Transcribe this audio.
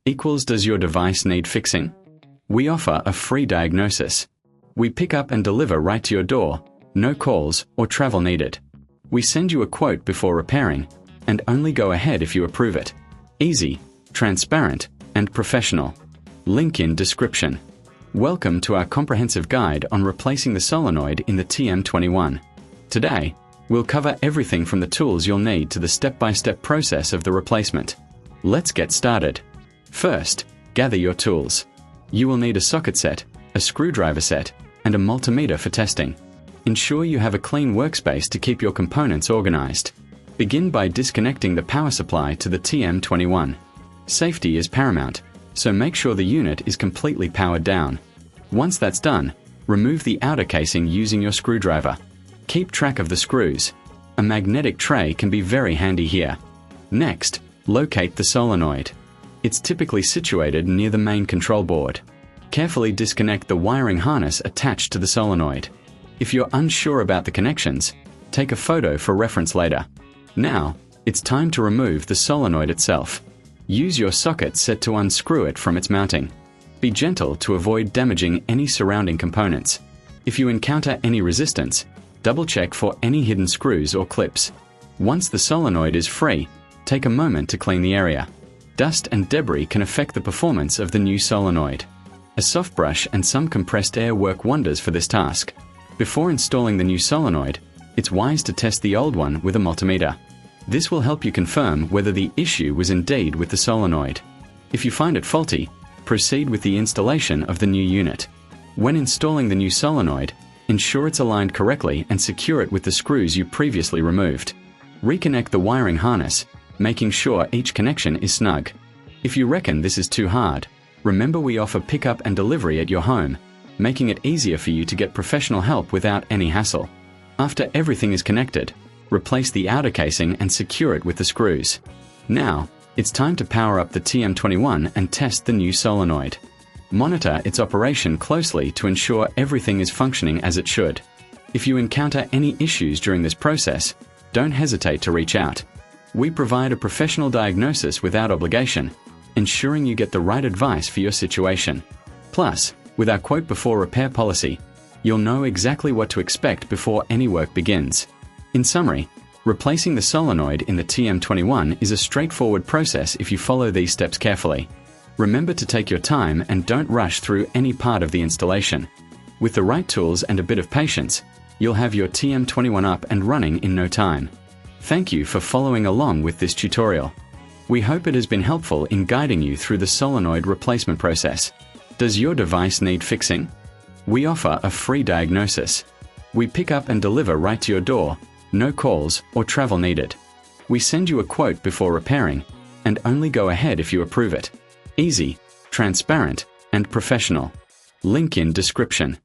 equals does your device need fixing? We offer a free diagnosis. We pick up and deliver right to your door, no calls or travel needed. We send you a quote before repairing, and only go ahead if you approve it. Easy, transparent, and professional. Link in description. Welcome to our comprehensive guide on replacing the solenoid in the TM21. Today, we'll cover everything from the tools you'll need to the step-by-step process of the replacement. Let's get started. First, gather your tools. You will need a socket set, a screwdriver set, and a multimeter for testing. Ensure you have a clean workspace to keep your components organized. Begin by disconnecting the power supply to the TM21. Safety is paramount, so make sure the unit is completely powered down. Once that's done, remove the outer casing using your screwdriver. Keep track of the screws. A magnetic tray can be very handy here. Next, locate the solenoid. It's typically situated near the main control board. Carefully disconnect the wiring harness attached to the solenoid. If you're unsure about the connections, take a photo for reference later. Now, it's time to remove the solenoid itself. Use your socket set to unscrew it from its mounting. Be gentle to avoid damaging any surrounding components. If you encounter any resistance, double-check for any hidden screws or clips. Once the solenoid is free, take a moment to clean the area. Dust and debris can affect the performance of the new solenoid. A soft brush and some compressed air work wonders for this task. Before installing the new solenoid, it's wise to test the old one with a multimeter. This will help you confirm whether the issue was indeed with the solenoid. If you find it faulty, proceed with the installation of the new unit. When installing the new solenoid, ensure it's aligned correctly and secure it with the screws you previously removed. Reconnect the wiring harness, making sure each connection is snug. If you reckon this is too hard, remember we offer pickup and delivery at your home, making it easier for you to get professional help without any hassle. After everything is connected, replace the outer casing and secure it with the screws. Now, it's time to power up the TM21 and test the new solenoid. Monitor its operation closely to ensure everything is functioning as it should. If you encounter any issues during this process, don't hesitate to reach out. We provide a professional diagnosis without obligation, ensuring you get the right advice for your situation. Plus, with our quote before repair policy, you'll know exactly what to expect before any work begins. In summary, replacing the solenoid in the TM21 is a straightforward process if you follow these steps carefully. Remember to take your time and don't rush through any part of the installation. With the right tools and a bit of patience, you'll have your TM21 up and running in no time. Thank you for following along with this tutorial. We hope it has been helpful in guiding you through the solenoid replacement process. Does your device need fixing? We offer a free diagnosis. We pick up and deliver right to your door, no calls or travel needed. We send you a quote before repairing, and only go ahead if you approve it. Easy, transparent, and professional. Link in description.